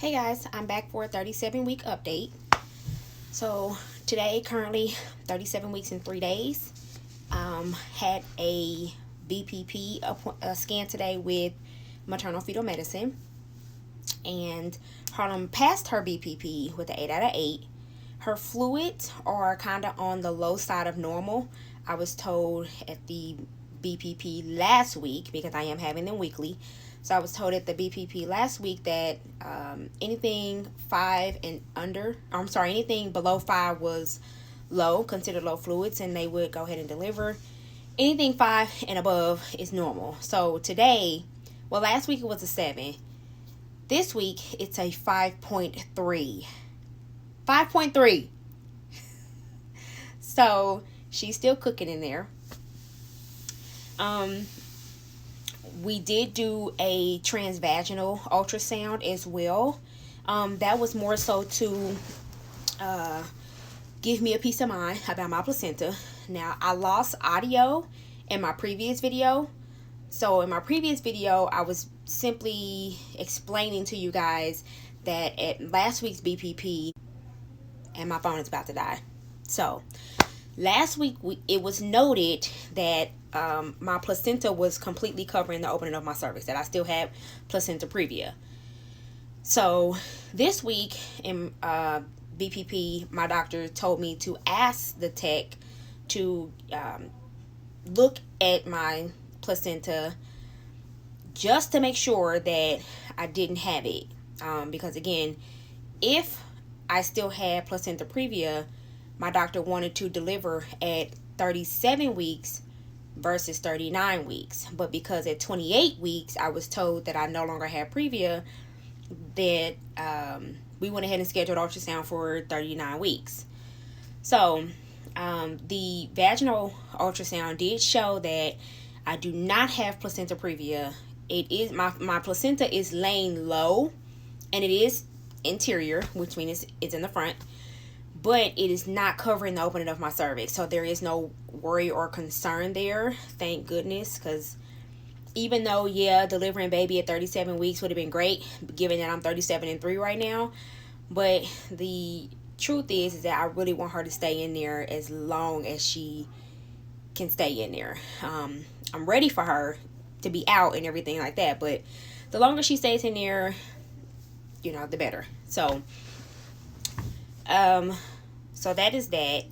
Hey guys, I'm back for a 37-week update. So today, currently 37 weeks and 3 days. Had a BPP scan today with maternal fetal medicine, and Harlem passed her BPP with an 8 out of 8. Her fluids are kind of on the low side of normal. I was told at the BPP last week, because I am having them weekly. So I was told at the BPP last week that anything 5 and under, anything below 5 was low, considered low fluids, and they would go ahead and deliver. Anything 5 and above is normal. So today, well, last week it was a 7. This week it's a 5.3. 5.3. So she's still cooking in there. We did do a transvaginal ultrasound as well. That was more so to give me a peace of mind about my placenta. Now, I lost audio in my previous video. So in my previous video, I was simply explaining to you guys that at last week's BPP, and my phone is about to die. So last week, it was noted that my placenta was completely covering the opening of my cervix, that I still had placenta previa. So this week in BPP, my doctor told me to ask the tech to look at my placenta just to make sure that I didn't have it. Because again, if I still had placenta previa, my doctor wanted to deliver at 37 weeks versus 39 weeks. But because at 28 weeks, I was told that I no longer had previa, that we went ahead and scheduled ultrasound for 39 weeks. So the vaginal ultrasound did show that I do not have placenta previa. It is my placenta is laying low, and it is interior, which means it's in the front, but it is not covering the opening of my cervix. So there is no worry or concern there, thank goodness, because even though, yeah, delivering baby at 37 weeks would have been great, given that I'm 37 and 3 right now, but the truth is that I really want her to stay in there as long as she can stay in there. I'm ready for her to be out and everything like that, but the longer she stays in there, the better. So that is that.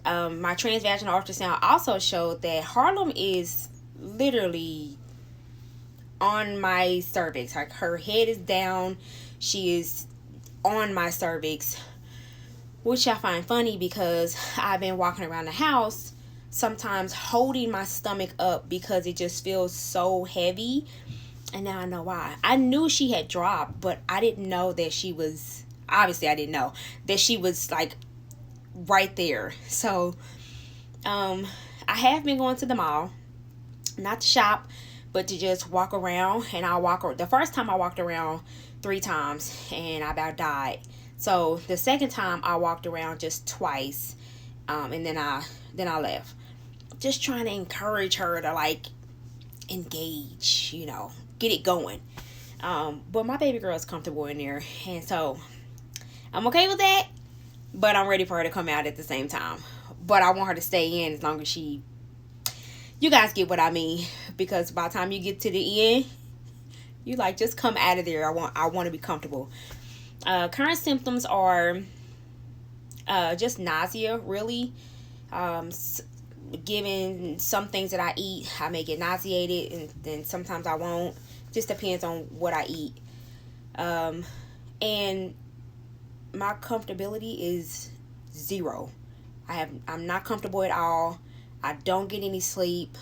My transvaginal ultrasound also showed that Harlem is literally on my cervix. Like, her head is down, she is on my cervix, which I find funny because I've been walking around the house sometimes holding my stomach up because it just feels so heavy. And now I know why. I knew she had dropped, but I didn't know that she was, obviously I didn't know that she was like right there. So I have been going to the mall, not to shop, but to just walk around. And the first time I walked around 3 times and I about died. So the second time I walked around just twice, and then I left, just trying to encourage her to like engage, get it going. But my baby girl is comfortable in there, and so I'm okay with that, but I'm ready for her to come out at the same time. But I want her to stay in as long as you guys get what I mean, because by the time you get to the end, you like, just come out of there. I want to be comfortable. Current symptoms are just nausea, really. Given some things that I eat, I may get nauseated, and then sometimes I won't. Just depends on what I eat. And my comfortability is 0. I'm not comfortable at all. I don't get any sleep.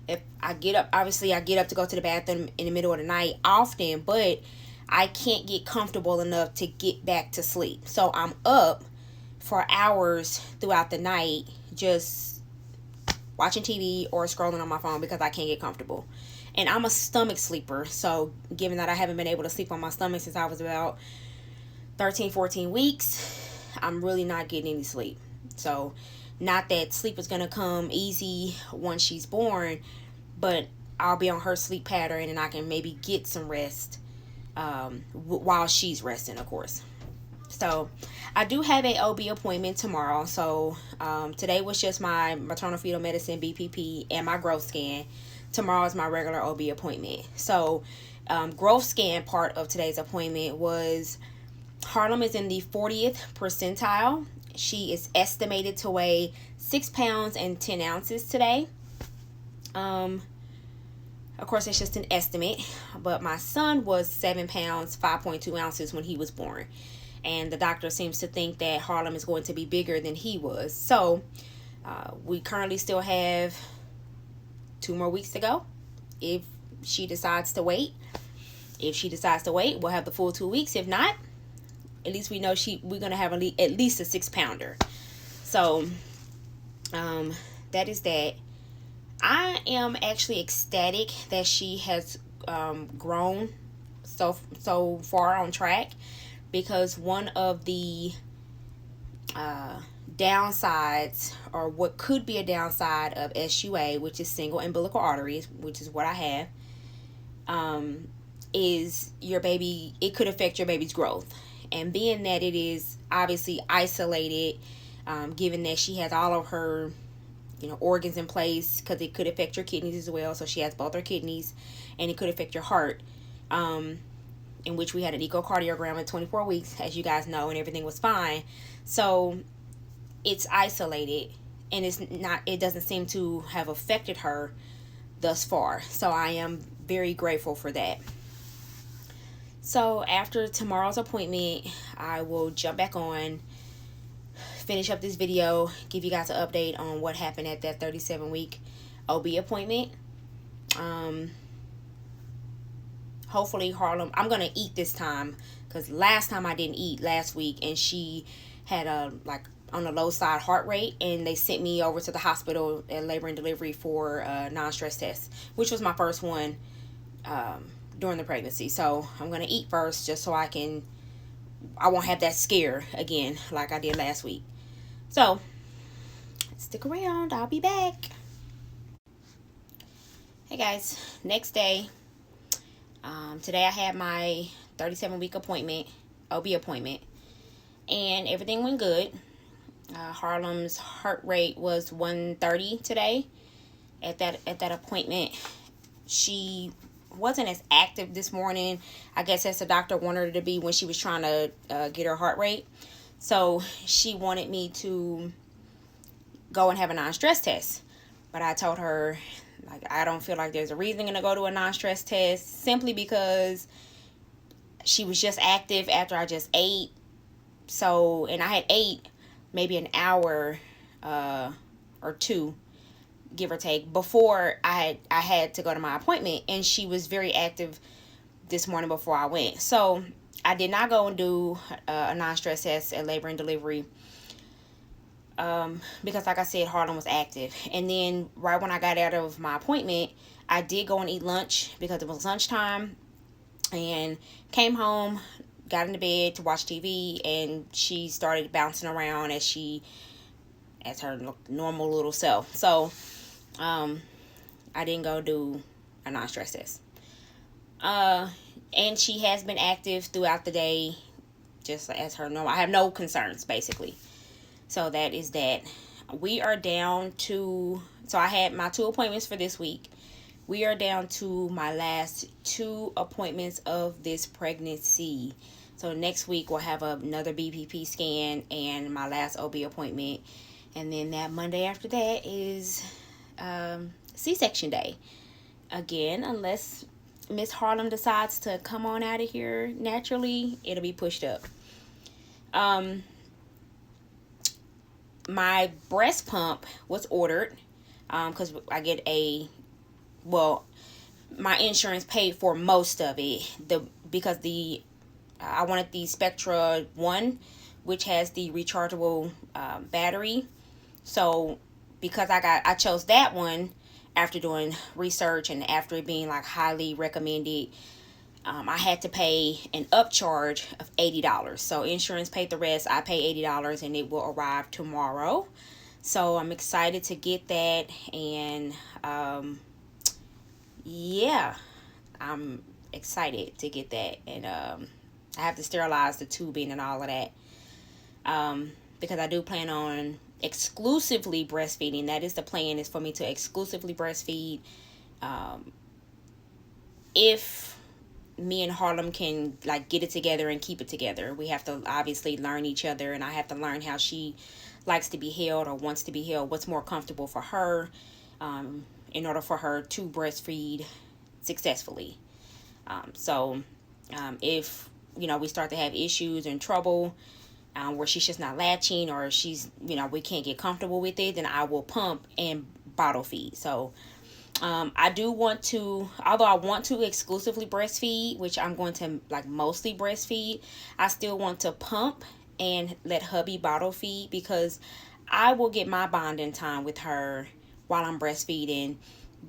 If I get up, obviously I get up to go to the bathroom in the middle of the night often, but I can't get comfortable enough to get back to sleep. So I'm up for hours throughout the night just watching TV or scrolling on my phone because I can't get comfortable. And I'm a stomach sleeper, so given that I haven't been able to sleep on my stomach since I was about 13-14 weeks, I'm really not getting any sleep. So not that sleep is going to come easy once she's born, but I'll be on her sleep pattern and I can maybe get some rest while she's resting, of course. So I do have a OB appointment tomorrow. So today was just my maternal fetal medicine BPP and my growth scan. Tomorrow is my regular OB appointment. So growth scan part of today's appointment was Harlem is in the 40th percentile. She is estimated to weigh 6 pounds and 10 ounces today. Of course, it's just an estimate, but my son was 7 pounds, 5.2 ounces when he was born. And the doctor seems to think that Harlem is going to be bigger than he was. So, we currently still have 2 more weeks to go if she decides to wait. If she decides to wait, we'll have the full 2 weeks. If not, at least we know we're going to have at least a 6-pounder. So, that is that. I am actually ecstatic that she has grown so far on track, because one of the downsides, or what could be a downside of SUA, which is single umbilical arteries, which is what I have, is your baby, it could affect your baby's growth. And being that it is obviously isolated, given that she has all of her organs in place, because it could affect your kidneys as well. So she has both her kidneys, and it could affect your heart, in which we had an echocardiogram at 24 weeks, as you guys know, and everything was fine. So it's isolated, and it doesn't seem to have affected her thus far. So I am very grateful for that. So after tomorrow's appointment, I will jump back on, finish up this video, give you guys an update on what happened at that 37-week OB appointment. Hopefully Harlem, I'm gonna eat this time, because last time I didn't eat last week, and she had on the low side heart rate, and they sent me over to the hospital at labor and delivery for a non-stress test, which was my first one during the pregnancy. So I'm gonna eat first, just so I won't have that scare again like I did last week. So stick around, I'll be back. Hey guys, next day. Today I had my 37-week appointment, OB appointment, and everything went good. Harlem's heart rate was 130 today. At that appointment, she wasn't as active this morning, I guess, as the doctor wanted her to be when she was trying to get her heart rate. So she wanted me to go and have a non-stress test, but I told her, I don't feel like there's a reason to go to a non-stress test, simply because she was just active after I just ate. So, and I had ate maybe an hour or two, give or take, before I had to go to my appointment, and she was very active this morning before I went. So I did not go and do a non-stress test at labor and delivery, because like I said, Harlem was active. And then right when I got out of my appointment, I did go and eat lunch, because it was lunchtime, and came home, got into bed to watch TV, and she started bouncing around as her normal little self. So I didn't go do a non-stress test. And she has been active throughout the day, just as her normal. I have no concerns, basically. So that is that. We are down to, so I had my 2 appointments for this week. We are down to my last 2 appointments of this pregnancy. So next week we'll have another BPP scan and my last OB appointment. And then that Monday after that is C-section day. Again, unless Miss Harlem decides to come on out of here naturally, it'll be pushed up. My breast pump was ordered because I get my insurance paid for most of it. Because I wanted the Spectra 1, which has the rechargeable battery. So because I chose that one after doing research and after it being highly recommended, I had to pay an upcharge of $80. So insurance paid the rest. I pay $80 and it will arrive tomorrow. So I'm excited to get that, and yeah, I'm excited to get that. And I have to sterilize the tubing and all of that, because I do plan on exclusively breastfeeding. That is the plan, is for me to exclusively breastfeed. If me and Harlem can like get it together and keep it together, we have to obviously learn each other, and I have to learn how she likes to be held or wants to be held, what's more comfortable for her, in order for her to breastfeed successfully. If we start to have issues and trouble, where she's just not latching, or she's we can't get comfortable with it, then I will pump and bottle feed. So I do want to, although I want to exclusively breastfeed, which I'm going to like mostly breastfeed, I still want to pump and let hubby bottle feed, because I will get my bonding time with her while I'm breastfeeding,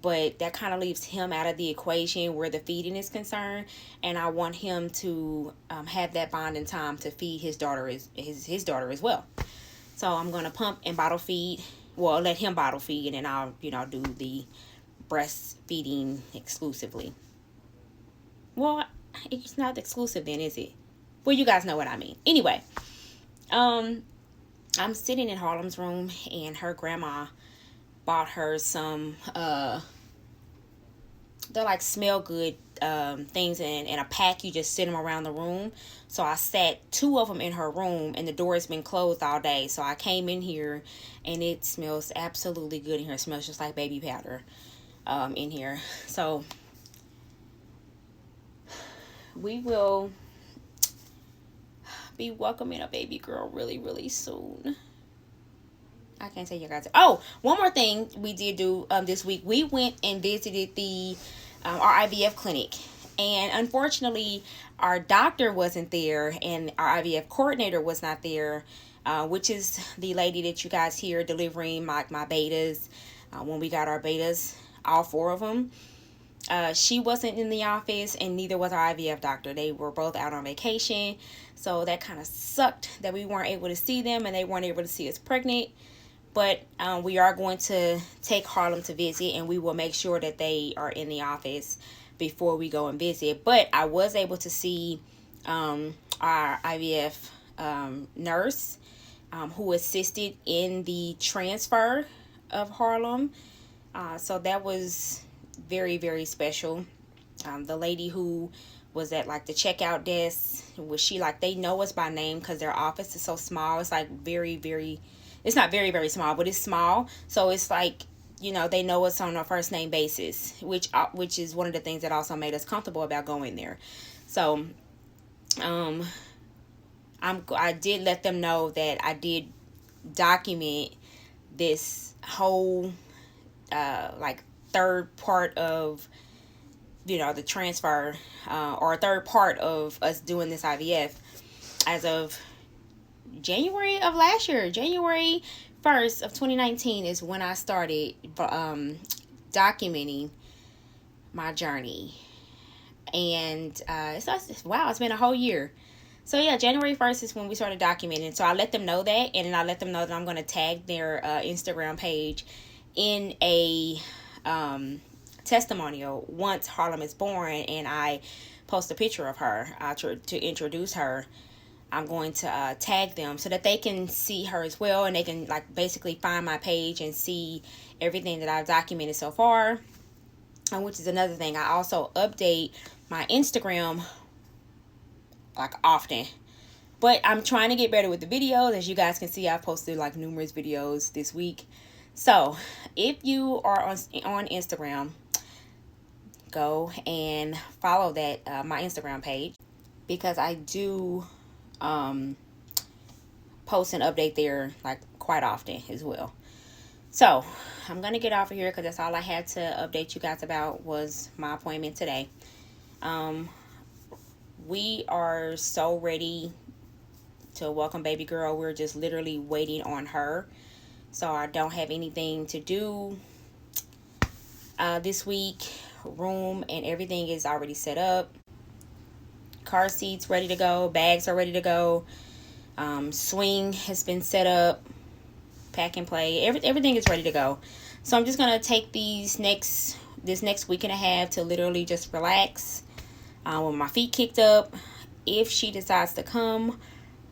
but that kind of leaves him out of the equation where the feeding is concerned, and I want him to have that bonding time to feed his daughter, his daughter as well. So I'm going to pump and bottle feed, well, let him bottle feed, and then I'll do the breastfeeding exclusively. Well, it's not exclusive then, is it? Well, you guys know what I mean. Anyway, I'm sitting in Harlem's room, and her grandma bought her some they're like smell good things in a pack. You just sit them around the room. So I sat 2 of them in her room, and the door has been closed all day. So I came in here, and it smells absolutely good in here. It smells just like baby powder in here. So we will be welcoming a baby girl really, really soon. I can't tell you guys. Oh, one more thing we did do this week. We went and visited the our IVF clinic, and unfortunately, our doctor wasn't there, and our IVF coordinator was not there, which is the lady that you guys hear delivering my betas when we got our betas, all 4 of them. She wasn't in the office, and neither was our IVF doctor. They were both out on vacation, so that kind of sucked that we weren't able to see them, and they weren't able to see us pregnant. But we are going to take Harlem to visit, and we will make sure that they are in the office before we go and visit. But I was able to see our IVF nurse who assisted in the transfer of Harlem. So that was very, very special. The lady who was at like the checkout desk, they know us by name because their office is so small. It's like very, very, it's not very, very small, but it's small. So it's like, they know us on a first name basis, which is one of the things that also made us comfortable about going there. So I did let them know that I did document this whole like third part of the transfer, or third part of us doing this IVF, as of January of last year. January 1st of 2019 is when I started documenting my journey. And it's been a whole year. So yeah, January 1st is when we started documenting. So I let them know that, and then I let them know that I'm going to tag their Instagram page in a testimonial once Harlem is born, and I post a picture of her to introduce her. I'm going to tag them so that they can see her as well, and they can like basically find my page and see everything that I've documented so far. And which is another thing, I also update my Instagram like often, but I'm trying to get better with the videos. As you guys can see, I've posted like numerous videos this week. So if you are on Instagram, go and follow that my Instagram page, because I do post and update there like quite often as well. So I'm gonna get off of here because that's all I had to update you guys about was my appointment today. We are so ready to welcome baby girl. We're just literally waiting on her. So I don't have anything to do this week. Room and everything is already set up. Car seats ready to go. Bags are ready to go. Swing has been set up. Pack and play. Everything is ready to go. So I'm just going to take these next this next week and a half to literally just relax with my feet kicked up. If she decides to come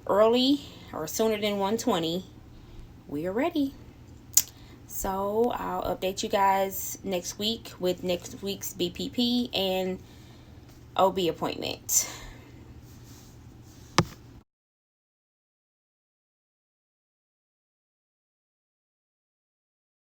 early or sooner than 120, we are ready. So I'll update you guys next week with next week's BPP and OB appointment.